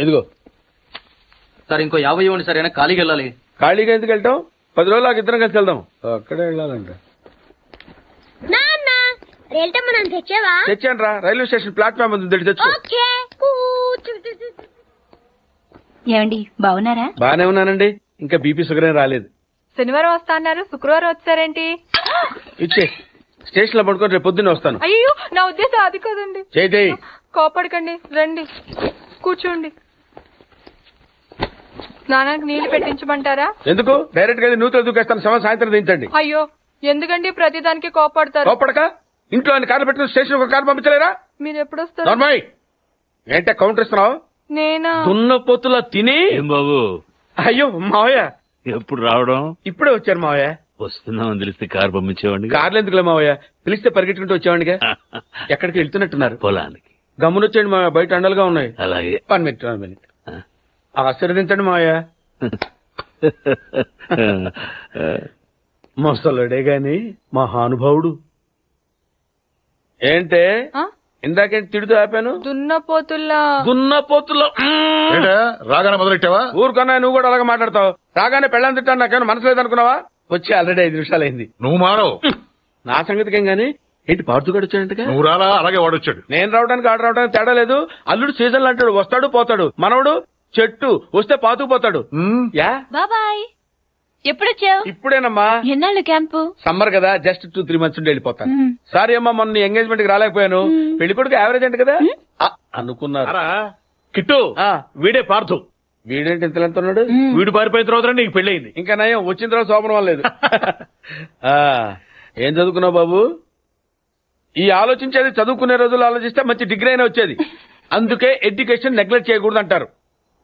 ఇదిగో సార్ ఇంకో 50 ఇవ్వండి సార్, అయినా ఖాళీకి వెళ్ళాలి. ఖాళీగా ఎందుకు వెళ్తాం? 10 రోజులు నాకు ఇద్దరం కలిసి వెళ్దాం. అక్కడే వెళ్ళాలంట. తెచ్చాను రా, రైల్వే స్టేషన్ ప్లాట్ఫామ్ ఉంది, తెచ్చుకో. ఏమండి బాగున్నారా? బానే ఉన్నానండి. ఇంకా బీపీ షుగర్ ఏం రాలేదు. శనివారం వస్తా అన్నారు, శుక్రవారం వచ్చారేంటి? ఇచ్చే స్టేషన్ లో పడుకొని రేపు పొద్దున్నే వస్తాను. అయ్యో నా ఉద్దేశం అది కదండి. చేయి కోపడకండి, రండి కూర్చోండి. స్నానానికి నీళ్లు పెట్టించమంటారా? ఎందుకు? డైరెక్ట్ గా నూతులు దూకేస్తాను, సాయంత్రం దించండి. అయ్యో ఎందుకండి ప్రతిదానికి కోపడతారు? కోపడక ఇంట్లో అన్ని కార్లు పెట్టిన స్టేషన్ ఒక కారు పంపించలేరా? మీరు ఎప్పుడు వస్తారు? ఏంటే కౌంటర్ ఇస్తున్నావు? నేనా? దున్న పొత్తులా తిని. ఏం బాబు? అయ్యో మావయ్య ఎప్పుడు రావడం? ఇప్పుడే వచ్చారు మావయ్య. వస్తున్నామని తెలిస్తే కారు పంపించేవాడిని. కార్లు ఎందుకులే మావయ్య, పిలిస్తే పరిగెట్టుకుంటూ వచ్చేవాడిగా. ఎక్కడికి వెళ్తున్నట్టున్నారు? పొలానికి. గమ్మునొచ్చేయండి మావయ్య, బయట అండలుగా ఉన్నాయి. అలాగే. 1 మినిట్. ఆశీర్వదించండి మావయ్య. మొసలుడే గాని మహానుభావుడు. ఏంటే ఇందాకేంటి తిడుతూ ఆపాను? దున్నపోతుల్లా. రాగానే మొదలెట్టావా? ఊరుకన్నా, నువ్వు కూడా అలాగే మాట్లాడతావు. రాగానే పెళ్ళని తిట్టాను, నాకేమైనా మనసు లేదనుకున్నావా? వచ్చి ఆల్రెడీ 5 నిమిషాలైంది. నువ్వు మారవు. నా సంగతికేం గానీ ఏంటి పాడుతూ వచ్చాడంటగా? నువ్వు రాలా, అలాగే వాడొచ్చాడు. నేను రావడానికి ఆడ రావడానికి తేడా లేదు. అల్లుడు సీజన్ అంటాడు, వస్తాడు పోతాడు. మనవడు చెట్టు వస్తే పాతుకుపోతాడు. యా బాబాయ్, ఎప్పుడొచ్చావు? ఇప్పుడేనమ్మా. ఎన్నాళ్ళు క్యాంపు? సమ్మర్ కదా, జస్ట్ 2-3 మంత్స్ ఉండి వెళ్ళిపోతాను. సారీ అమ్మా, మొన్న ఎంగేజ్మెంట్ కి రాలేకపోయాను. పెళ్లి కొడుకు యావరేజ్ అంట కదా అనుకున్నారు. కిట్టు, వీడే పార్థు. వీడేంటి ఇంతలెంత ఉన్నాడు? వీడు పారిపోయిన తర్వాత నీకు పెళ్ళయింది. ఇంకా నయం, వచ్చిన తర్వాత శోభనం లేదు. ఏం చదువుకున్నావు బాబు? ఈ ఆలోచించేది చదువుకునే రోజులు ఆలోచిస్తే మంచి డిగ్రీ అయినా వచ్చేది. అందుకే ఎడ్యుకేషన్ నెగ్లెక్ట్ చేయకూడదు అంటారు.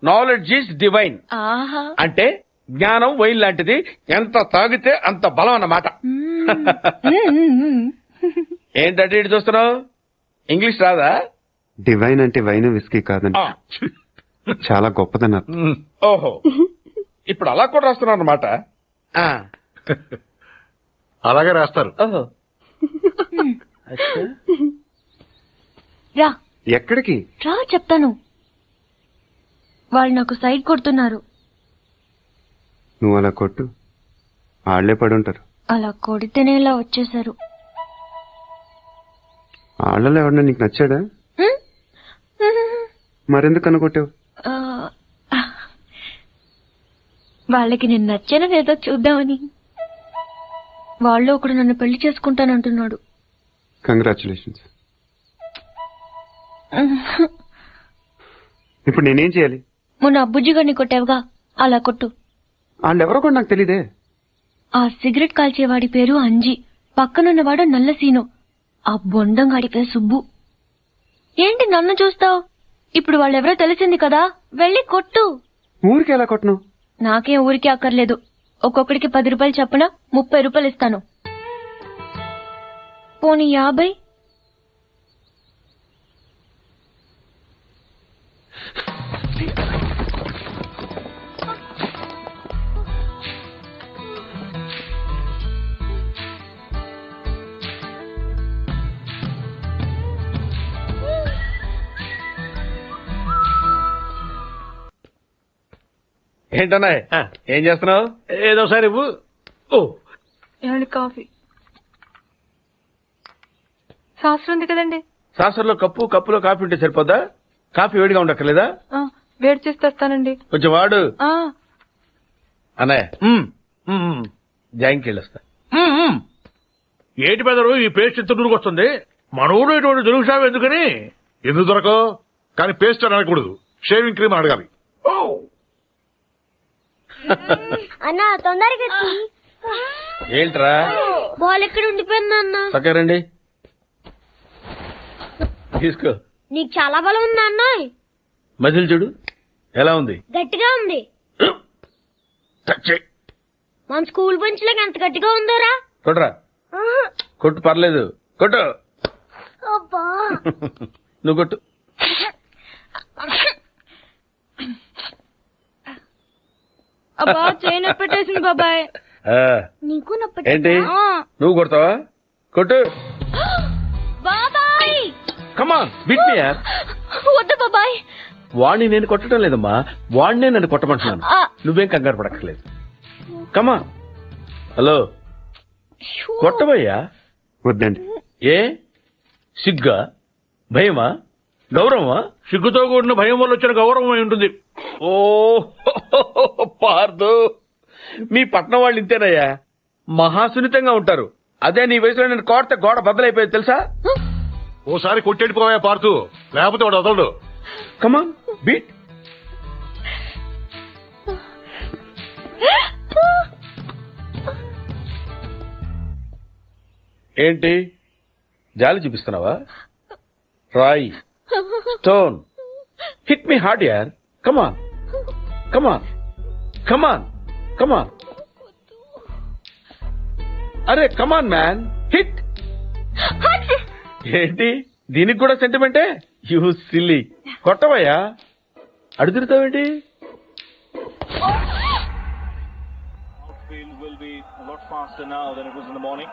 Knowledge is divine. అంటే జ్ఞానం వైన్ లాంటిది, ఎంత తాగితే అంత బలం అన్నమాట. ఏంటంటే ఇటు చూస్తున్నావు? ఇంగ్లీష్ రాదా? డివైన్ అంటే వైన్ విస్కీ కాదండి, చాలా గొప్పదన్నారు. ఓహో, ఇప్పుడు అలా కూడా రాస్తున్నావు అన్నమాట. అలాగే రాస్తారు. ఓహో, రా. ఎక్కడికి రా చెప్తాను. వాళ్ళు నాకు సైడ్ కొడుతున్నారు. నువ్వు అలా కొట్టు, ఆళ్లే పడుంటారు. అలా కొడితేనే ఇలా వచ్చేసారు. ఆళ్లలో ఎవరన్నా నీకు నచ్చాడా? మరెందుకు అనుకొట్టావు? వాళ్ళకి నేను నచ్చానో లేదో చూద్దామని. వాళ్ళు ఒకడు నన్ను పెళ్లి చేసుకుంటానంటున్నాడు. కంగ్రాచులేషన్స్. ఇప్పుడు నేనేం చేయాలి? మొన్న అబ్బుజ్జిగారిని కొట్టావుగా, అలా కొట్టు. వాళ్ళెవరో కూడా నాకు తెలీదే. ఆ సిగరెట్ కాల్చేవాడి పేరు అంజి, పక్కనున్నవాడు నల్ల సీను, ఆ బొండంగాడి పేరు సుబ్బు. ఏంటి నన్ను చూస్తావు? ఇప్పుడు వాళ్ళెవరో తెలిసింది కదా, వెళ్ళి కొట్టు. ఊరికి ఎలా కొట్టను? నాకేం ఊరికి అక్కర్లేదు. ఒక్కొక్కడికి 10 రూపాయలు చప్పున 30 రూపాయలు ఇస్తాను. పోనీ 50? ఏంటన్నా ఏం చేస్తున్నావు? ఏదో సార్ ఇవ్వు. ఏమండి కాఫీ? శాస్త్రం ఉంది కదండి. శాస్త్రంలో కప్పులో కాఫీ ఉంటే సరిపోద్దా? కాఫీ వేడిగా ఉండక్కర్లేదా? వేడి చేసి తెస్తానండి. కొంచెం వాడు. అన్నయ్య జాయింకి వెళ్ళొస్తా. ఏంటి పెదరు ఈ పేస్ట్ ఇంత దూరకు వస్తుంది? మనవుడు ఇటువంటి దొరుకుతావు ఎందుకని? ఎందుకు దొరకవు? కానీ పేస్ట్ అని అనకూడదు, షేవింగ్ క్రీమ్ అడగాలి. అన్నా తొందరగా ఏంట్రా? బాల్ ఎక్కడ ఉండిపోయింది అన్న? పక్కరండి, తీసుకో. నీకు చాలా బలం ఉందా అన్న? మజిల్ చూడు ఎలా ఉంది? గట్టిగా ఉంది. మన స్కూల్ బెంచ్ లాగా ఎంత గట్టిగా ఉందోరా. కొట్రా, కొట్టు, పర్లేదు, కొట్టు. నువ్వు కొట్టు. అబ్బా చేయి నొప్పి పెట్టేసింది బాబాయ్. నీకు నొప్పి ఏంటి నువ్వు కొడతావా? కొట్టు. బాబాయ్ కమాన్, బిట్ మీ యార్. వద్దు బాబాయ్, వాణ్ణి నేను కొట్టడం లేదమ్మా, వాణ్ణే నన్ను కొట్టమంటున్నాను. ఆ. నువ్వేం కంగారు పడక్కర్లేదు. కమా. హలో, కొట్టబోయ్యా. వద్దండి. ఏ సిగ్గా, భయమా, గౌరవమా? సిగ్గుతో కూడిన భయం వల్ల వచ్చిన గౌరవం అయి ఉంటుంది. ఓ పార్దు, మీ పట్నం వాళ్ళు ఇంతేనయ్యా, మహాసున్నితంగా ఉంటారు. అదే నీ వయసులో నేను కోడితే గోడ బద్దలైపోయేది తెలుసా? ఓసారి కొట్టెడిపోయా పార్తు, లేకపోతే వాడు వదలడు. కమా బీట్. ఏంటి జాలి చూపిస్తున్నావా? రాయ్, స్టోన్, హిట్ మీ హార్డ్ యార్. కమాన్ కమాన్ కమాన్ కమాన్. అరే కమాన్ మ్యాన్, హిట్. ఏంటి దీనికి కూడా సెంటిమెంటే? You silly. కొట్టవయ్యా, అడుగుతావేంటి? Will be a lot faster now than it was in the morning.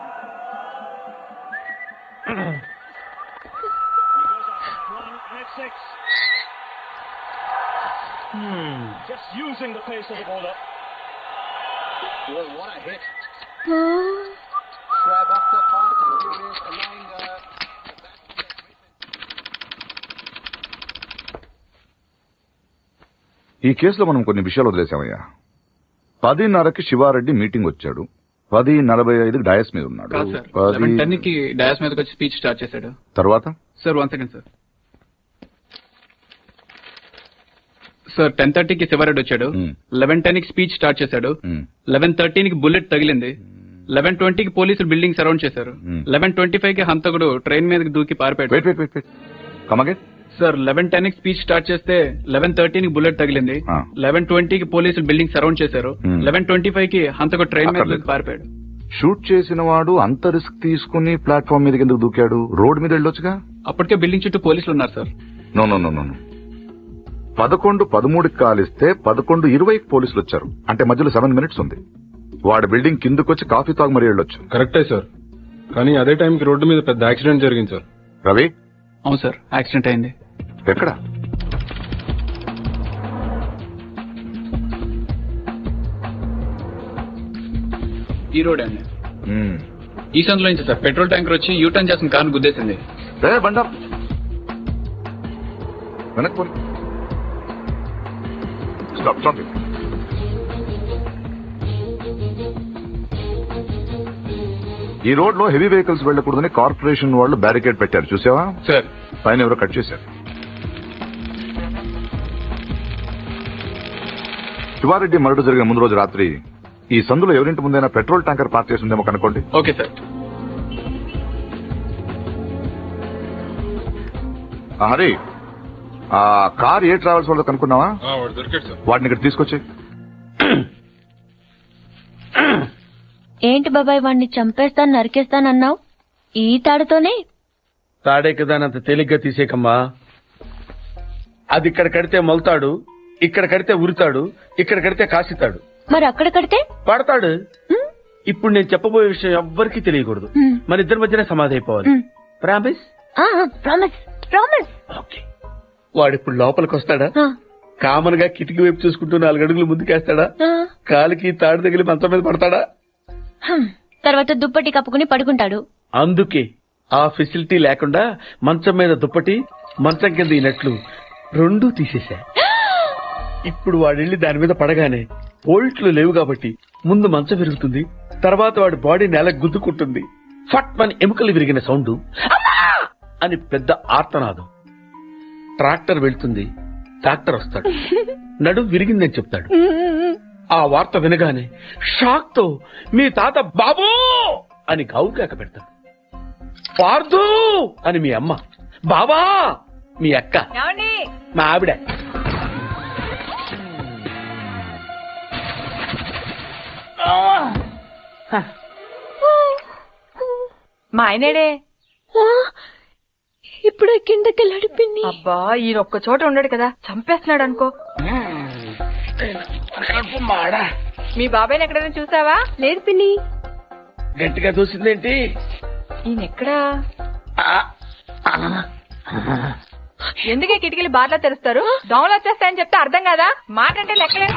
He goes up one and it's 6. Just using the pace of the bowler. Well, what a hit. Grab off the fast and furious, allowing ఈ కేసులో మనం కొన్ని విషయాలు వదిలేసామయ్యా. 10:30కి Sivareddy meeting వచ్చాడు, 10:45కి dais మీద ఉన్నాడు. 11:10కి dais మీదకి వచ్చి స్పీచ్ స్టార్ట్ చేశాడు. తర్వాత సార్ 1 సెకండ్ సార్. సార్ 10:30కి శివారెడ్డి వచ్చాడు, 11:10కి స్పీచ్ స్టార్ట్ చేశాడు, 11:13కి బుల్లెట్ తగిలింది, 11:20కి పోలీసులు బిల్డింగ్ సరౌండ్ చేశారు, 11:25కి హంతకుడు ట్రైన్ మీదకి దూకి పారిపోయాడు. సార్ 11:10కి స్పీచ్ స్టార్ట్ చేస్తే 11:13కి బుల్లెట్ తగిలింది, 11:20కి పోలీసులు బిల్డింగ్ సరౌండ్ చేశారు, 11:25కి హంతకుడు ట్రైన్ మీద దూకి పారిపోయాడు. షూట్ చేసిన వాడు అంత రిస్క్ తీసుకుని ప్లాట్ఫామ్ మీదకి ఎందుకు దూకాడు? రోడ్ మీద వెళ్ళొచ్చుగా. అప్పటికే బిల్డింగ్ చుట్టూ పోలీసులు ఉన్నారు సార్. నో 11:13కి కాలిస్తే 11:20కి పోలీసులు వచ్చారు, అంటే మధ్యలో 7 మినిట్స్ ఉంది. వాడు బిల్డింగ్ కిందకొచ్చి కాఫీ తాగు మరీ వెళ్ళొచ్చు. కరెక్టే సార్, కానీ అదే టైంకి రోడ్డు మీద పెద్ద యాక్సిడెంట్ జరిగింది సార్. రవి? అవును సార్, యాక్సిడెంట్ అయింది. ఎక్కడ? ఈ రోడ్ అండి. ఈ సందులో నుంచి సార్ పెట్రోల్ ట్యాంకర్ వచ్చి యూటర్న్ చేసిన కారు గుద్దేసింది. బండా వెనక్కి స్టాప్. ఈ రోడ్ లో హెవీ వెహికల్స్ వెళ్లకూడదని కార్పొరేషన్ వాళ్ళు బ్యారికేడ్ పెట్టారు, చూసావా? సార్ పైన ఎవరో కట్ చేశారు. శివారెడ్డి మరణ జరిగిన ముందు రోజు రాత్రి ఈ సందులో ఎవరింటి ముందైనా పెట్రోల్ ట్యాంకర్ పార్క్ చేసి ఉందేమో కనుక్కోండి. Okay sir. హరి, ఆ కార్ ఏ ట్రావెల్స్ వాళ్ళు కనుక్కున్నావా? వాటిని ఇక్కడ తీసుకొచ్చి. ఏంటి బాబాయ్, వాడిని చంపేస్తాను నరికేస్తానన్నావు, ఈ తాడుతోనే? తాడే కదా అంత తేలిగ్గా తీసేకమ్మా. అది ఇక్కడ కడితే మొలతాడు, ఇక్కడ కడితే ఉరితాడు, ఇక్కడ కడితే కాసితాడు. మరి అక్కడ కడితే పడతాడు. ఇప్పుడు నేను చెప్పబోయే విషయం ఎవ్వరికీ తెలియకూడదు, మన ఇద్దరి మధ్యనే సమాధి అయిపోవాలి. ప్రామిస్? Promise promise. ఓకే. వాడిప్పుడు లోపలికి వస్తాడా? కామన్ గా కిటికీ వైపు చూసుకుంటూ 4 అడుగులు ముందుకేస్తాడా? కాలికి తాడు తగిలి మంచం మీద పడతాడా? తర్వాత దుప్పటి కప్పుకుని పడుకుంటాడు. అందుకే ఆ ఫెసిలిటీ లేకుండా మంచం మీద దుప్పటి, మంచం కింద ఈనట్లు 2 తీసేశా. ఇప్పుడు వాడెళ్ళి దాని మీద పడగానే బోల్ట్లు లేవు కాబట్టి ముందు మంచం విరుగుతుంది, తర్వాత వాడి బాడీ నేల గుద్దుకుంటుంది. ఫట్ మన ఎముకలు విరిగిన సౌండ్ అని పెద్ద ఆర్తనాదం. ట్రాక్టర్ వెళ్తుంది, డాక్టర్ వస్తాడు, నడుం విరిగిందని చెప్తాడు. ఆ వార్త వినగానే షాక్ తో మీ తాత బాబూ అని గావుకేక పెడతాడు. పార్దు అని మీ అమ్మ, బాబా మీ అక్క, మా ఆవిడ. మా ఆయనేడే ఇప్పుడు కిందకి నడిపింది. అబ్బా ఈయన ఒక్క చోట ఉండడు కదా, చంపేస్తున్నాడు అనుకో. మీ బాబాయ్ని ఎక్కడైనా చూసావా? లేదు పిన్ని. గట్టిగా చూసిందేంటి? ఈయన ఎక్కడా? ఎందుకే కిటికీలు బార్లా తెరుస్తారు? దోమలు వచ్చేస్తాయని చెప్తే అర్థం కాదా? మాట అంటే లెక్కలేదు.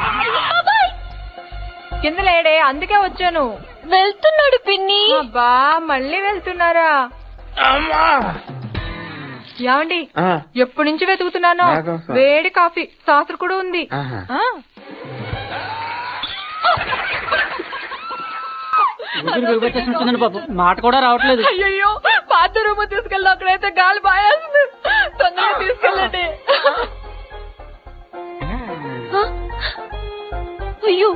కింద లేడే, అందుకే వచ్చాను. వెళ్తున్నాడు పిన్ని. అబ్బా మళ్ళీ వెళ్తున్నారా? ఏమండి ఎప్పటి నుంచి వెతుకుతున్నాను. వేడి కాఫీ సాసర్ కూడా ఉంది. మాట కూడా రావట్లేదు. అయ్యో పాత రూమ్ తీసుకెళ్ళి అక్కడైతే గాలి బాయేస్తుంది. తొందరగా తీసుకెళ్ళండి. అయ్యో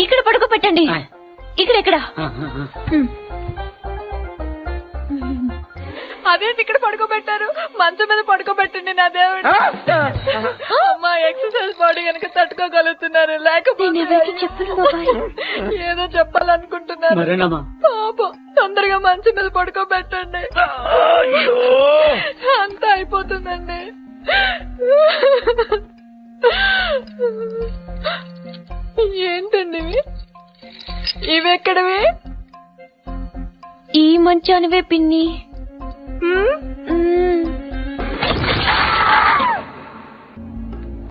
ఇక్కడ పడుకోబెట్టండి. ఇక్కడ అదేంటి ఇక్కడ పడుకోబెట్టారు? మంచం మీద పడుకోబెట్టండి నా దేవుడు. అమ్మా ఎక్సర్సైజ్ బాడీ కనుక తట్టుకోగలుగుతున్నారు, లేకపోతే ఏదో చెప్పాలనుకుంటున్నారు. పాపం తొందరగా మంచం మీద పడుకోబెట్టండి. అంతా అయిపోతుందండి. ఏంటండి ఇవి ఎక్కడవి? ఈ మంచానివే పిన్ని.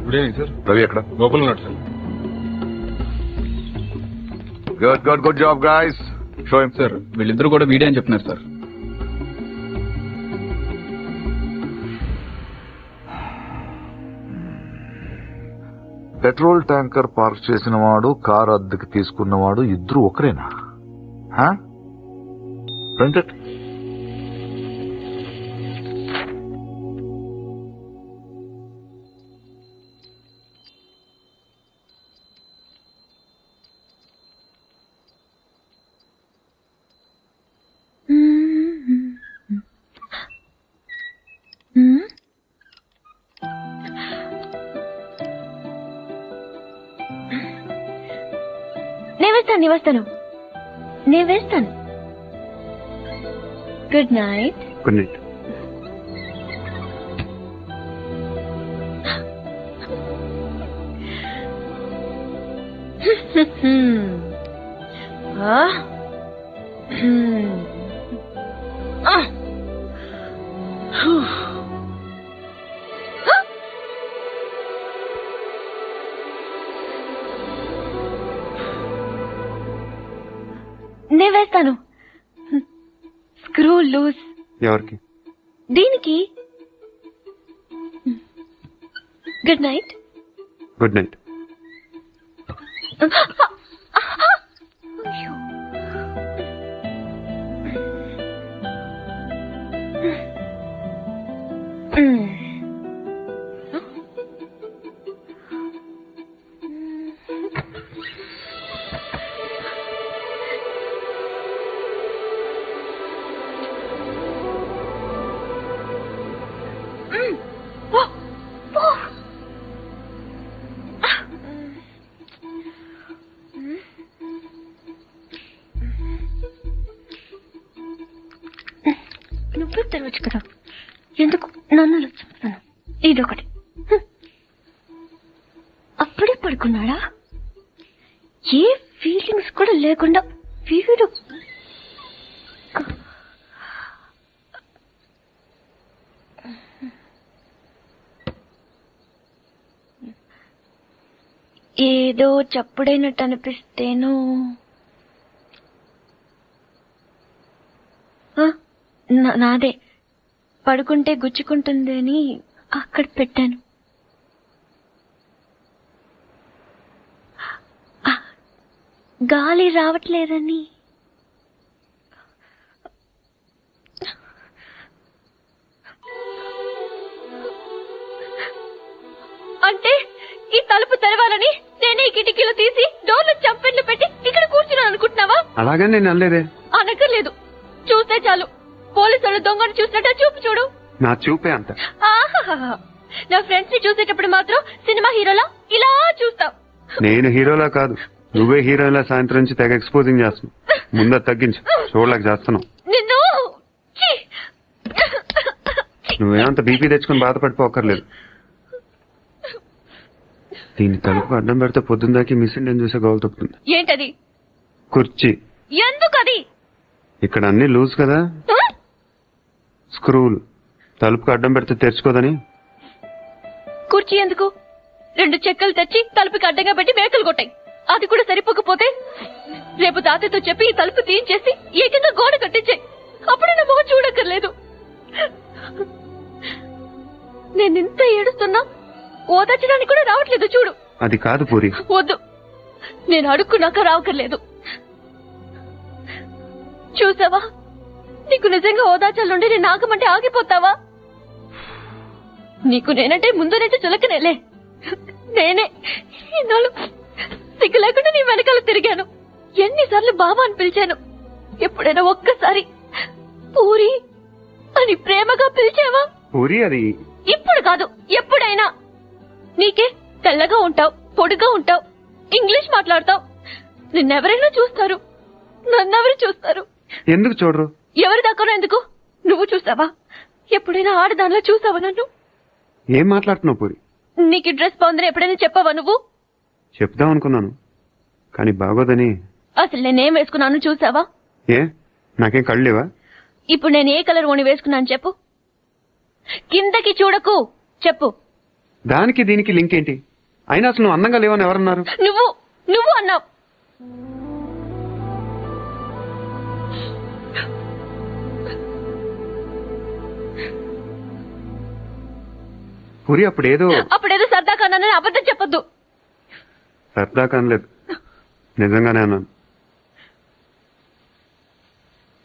Good evening sir. రవి ఎక్కడ? లోపల ఉన్నాడు sir. Good job guys. Show him. Sir వీళ్ళిద్దరు కూడా వీడే అని చెప్తున్నారు సార్. పెట్రోల్ ట్యాంకర్ పార్క్ చేసిన వాడు, కారు అద్దెకి తీసుకున్నవాడు ఇద్దరు ఒకరేనా? రెండెట్ నేను వేస్తాను. Good night. Good night. నేను వేస్తాను. Screw loose. ఎవరికి? దీనికి. Good night. Good night. నువ్వు తెరవచ్చు కదా, ఎందుకు నన్ను చెప్తాను. ఇదొకటి. అప్పుడే పడుకున్నాడా? ఏ ఫీలింగ్స్ కూడా లేకుండా వీడు. ఏదో చప్పుడైనట్టు అనిపిస్తేను. నాదే పడుకుంటే గుచ్చుకుంటుంది అని అక్కడ పెట్టాను. గాలి రావట్లేదని. అంటే ఈ తలుపు తెరవాలని నేనే ఈ కిటికీలు తీసి డోర్లు చంపెట్లు పెట్టి ఇక్కడ కూర్చున్నాను అనుకుంటున్నావా? అలాగే నేను అనలేదే. అనక్కర్లేదు, చూస్తే చాలు. పోలీసులు దొంగను చూసినట్టు చూపు చూడు. నా చూపే అంత. నా ఫ్రెండ్స్ ని చూసేటప్పుడు మాత్రం సినిమా హీరోలా ఇలా చూస్తావు. నేను హీరోలా కాదు, నువ్వే హీరోలా సాయంత్రం నుంచి తెగ ఎక్స్పోజింగ్ చేస్తున్నావు. ముందు తగ్గించు, చూడలేక చేస్తున్నావు. నిన్ను నువ్వేమంత బీపీ తెచ్చుకుని బాధపడిపోకర్లేదు. దీని తలుపు అడ్డం పెడితే పొద్దుందాకి మిషన్ ఏం చూసే గోలు తప్పుతుంది. ఏంటది? కుర్చీ. ఎందుకది? ఇక్కడ అన్ని లూజ్ కదా. స్క్రూలు తలుపుకి అడ్డం పెడితే తెరుచుకోదని. కుర్చీ ఎందుకు? 2 చెక్కలు తెచ్చి తలుపుకి అడ్డంగా పెట్టి మేకలు కొట్టాయి. అది కూడా సరిపోకపోతే రేపు తాతయ్యతో చెప్పి ఈ తలుపు తీయించేసి ఏకంగా గోడ కట్టించాయి. అప్పుడే నా మొహం చూడక్కర్లేదు. నేనింత ఏడుస్తున్నా ఓదార్చడానికి కూడా రావట్లేదు చూడు. అది కాదు పూరి. వద్దు, నేను అడుక్కున్నాక రావక్కర్లేదు. చూసావా, నీకు నిజంగా ఓదార్చాలంటే నేను ఆగమంటే ఆగిపోతావా? నీకు నేనంటే ముందు నుంచి చులకనేలే. నేనే ఇన్నాళ్ళు సిగ్గు లేకుండా నీ వెనకాల తిరిగాను. ఎన్నిసార్లు బాబా అని పిలిచాను. ఎప్పుడైనా ఒక్కసారి పూరి అని ప్రేమగా పిలిచావా? పూరి అది ఇప్పుడు కాదు, ఎప్పుడైనా. నీకే తెల్లగా ఉంటావు, పొడిగా ఉంటావు, ఇంగ్లీష్ మాట్లాడతావు. నిన్నెవరైనా చూస్తారు, నన్నెవరు చూస్తారు? ఎందుకు చూడరు? ఎవరి దాకా ఎందుకు? నువ్వు చూసావా? ఎప్పుడైనా ఆడదానిలో చూసావా నన్ను? ఏం మాట్లాడుతున్నావు పూరి? నీకు డ్రెస్ బాగుందని ఎప్పుడైనా చెప్పావా నువ్వు? చెప్దాం అనుకున్నాను, కానీ బాగోదని. అసలు నేనేం వేసుకున్నాను చూసావా? ఏ, నాకేం కళ్ళేవా? ఇప్పుడు నేను ఏ కలర్ ఓణి వేసుకున్నాను చెప్పు. కిందకి చూడకు, చెప్పు. దానికి దీనికి లింక్ ఏంటి? అయినా అసలు నువ్వు అందంగా లేవని ఎవరన్నారు? నువ్వు అన్నావు. పూరి అప్పుడేదో సరదా కన్నానని అబద్ధం చెప్పొద్దు. సరదా కనలేదు, నిజంగానే అన్నాను.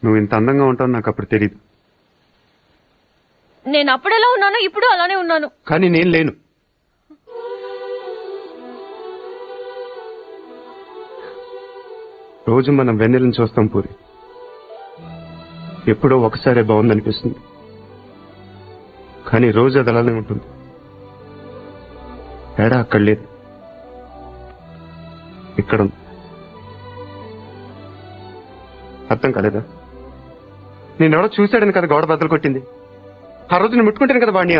నువ్వు ఇంత అందంగా ఉంటావు నాకు అప్పుడు తెలియదు. నేను అప్పుడెలా ఉన్నానో ఇప్పుడు అలానే ఉన్నాను. కానీ నేను లేను. రోజు మనం వెన్నెలను చూస్తాం పూరి. ఎప్పుడో ఒకసారే బాగుందనిపిస్తుంది, కానీ రోజు అది అలానే ఉంటుంది. తేడా అక్కడ లేదు, ఇక్కడ ఉంది. అర్థం కాలేదా? నేనెవడో చూశాడని కదా గోడ బద్దలు కొట్టింది. ఆ రోజు నేను ముట్టుకుంటాను కదా వాడిని.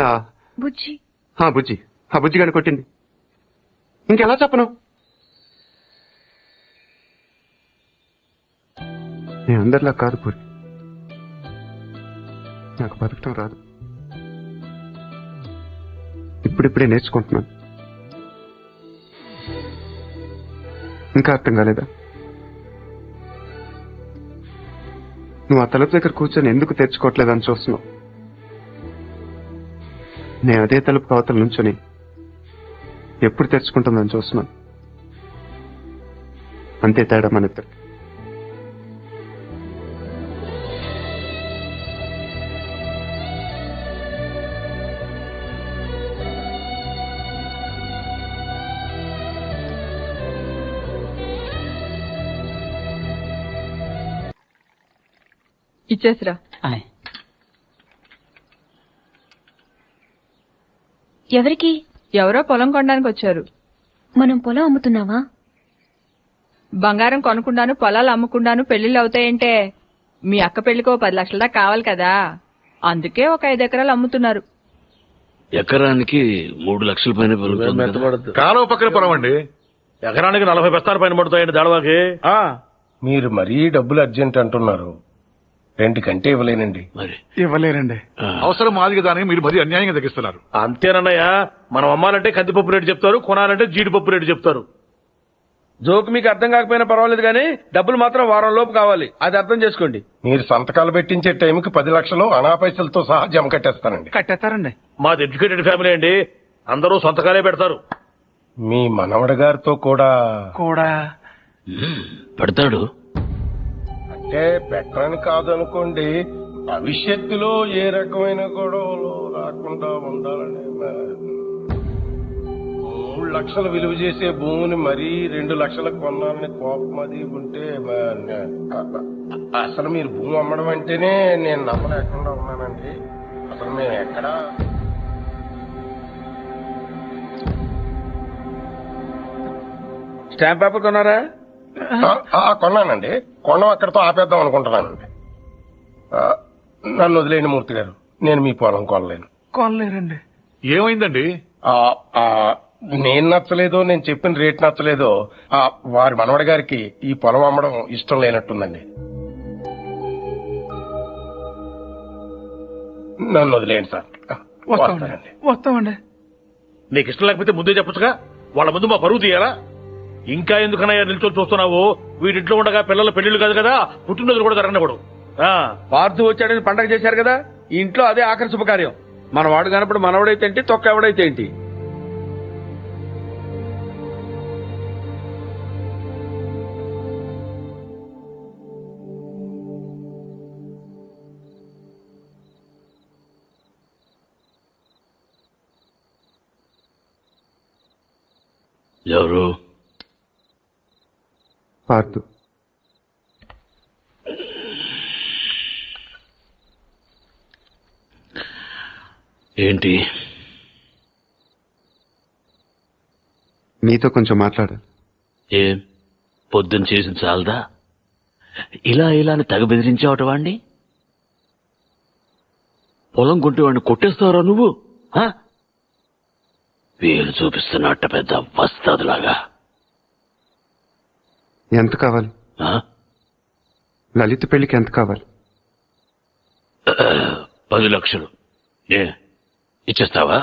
బుజ్జి ఆ బుజ్జిగాని కొట్టింది. ఇంకెలా చెప్పను? నేను అందరిలా కాదు పూరి. నాకు బతకటం రాదు, ఇప్పుడిప్పుడే నేర్చుకుంటున్నాను. ఇంకా అర్థం కాలేదా? నువ్వు ఆ తలుపు దగ్గర కూర్చొని ఎందుకు తెచ్చుకోవట్లేదని చూస్తున్నావు. నేను అదే తలుపు అవతల నుంచొని ఎప్పుడు తెచ్చుకుంటుందని చూస్తున్నాను. అంతే తేడా మన ఇద్దరు. ఇచ్చేసిరా. ఎవరికి? ఎవరో పొలం కొనడానికి వచ్చారు. మనం పొలం అమ్ముతున్నావా? బంగారం కొనుక్కుండాను, పొలాలు అమ్ముకుండాను పెళ్లిళ్ళు అవుతాయంటే మీ అక్క పెళ్లికో 10 లక్షల దాకా కావాలి కదా, అందుకే ఒక 5 ఎకరాలు అమ్ముతున్నారు. ఎకరానికి 3 లక్షల పైన కాలువ పక్కన పొలం అండి. ఎకరానికి 40 బస్తాల పైన పడుతాయండి దాడవాకి. మీరు మరీ డబ్బులు అర్జెంట్ అంటున్నారు. 2 కంటే ఇవ్వలేనండి. మరి ఇవ్వలేరండి. అవసరం మాది కదా అని మీరు మరీ అన్యాయంగా తగ్గిస్తున్నారు. అంతేనన్నయ్య, మనం అమ్మాలంటే కందిపప్పు రేటు చెప్తారు, కొనాలంటే జీడిపప్పు రేటు చెప్తారు. జోక్ మీకు అర్థం కాకపోయినా పర్వాలేదు, కానీ డబ్బులు మాత్రం వారం లోపు కావాలి, అది అర్థం చేసుకోండి. మీరు సంతకాలు పెట్టించే టైంకి 10 లక్షలు అనా పైసలతో సహా జమ కట్టేస్తానండి. కట్టేస్తారండి. మాది ఎడ్యుకేటెడ్ ఫ్యామిలీ అండి, అందరూ సంతకాలే పెడతారు. మీ మనవడి గారితో కూడా పెడతాడు. అంటే పెట్టని కాదనుకోండి, భవిష్యత్తులో ఏ రకమైన గొడవలు రాకుండా ఉండాలని. 3 లక్షలు విలువ చేసే భూమిని మరీ 2 లక్షలకు కొన్నానని కోపం అది ఉంటే అసలు మీరు భూమి అమ్మడం అంటేనే నేను నమ్మలేకుండా ఉన్నానండి. అసలు మేము ఎక్కడా స్టాంప్ పేపర్ కొన్నారా? కొన్నానండి. కొనం అక్కడితో ఆపేద్దాం అనుకుంటున్నానండి. నన్ను వదిలేని మూర్తి గారు, నేను మీ పొలం కొనలేరండి. ఏమైందండి? నేను నచ్చలేదో, నేను చెప్పిన రేట్ నచ్చలేదో వారి మనవడి గారికి ఈ పొలం అమ్మడం ఇష్టం లేనట్టుందండి. నన్ను వదిలేయండి సార్. వస్తానండి. వస్తామండి. నీకు ఇష్టం లేకపోతే ముందే చెప్పొచ్చుగా. వాళ్ళ ముందు మా పరువు తీయాలా? ఇంకా ఎందుకనయ్యా నిల్చొని చూస్తున్నావు? వీడింట్లో ఉండగా పిల్లల పెళ్లిళ్ళు కాదు కదా, పుట్టినరోజులు కూడా జరగనివ్వడు. పార్థు వచ్చాడని పండగ చేశారు కదా, ఈ ఇంట్లో అదే ఆఖరి శుభకార్యం. మన వాడు కానప్పుడు మనవడైతే ఏంటి, తొక్క ఎవడైతే ఏంటి. ఎవరు? పార్థు. ఏంటి? మీతో కొంచెం మాట్లాడాలి. ఏం పొద్దున్న చేసిన చాలదా? ఇలా అని తెగ బెదిరించావట వాణ్ణి. పొలం కొంటే వాడిని కొట్టేస్తావరా నువ్వు? వీలు చూపిస్తున్నట్ట పెద్ద వస్తాదులాగా. ఎంత కావాలి? లలిత పెళ్లికి ఎంత కావాలి? 10 లక్షలు. ఇచ్చేస్తావా?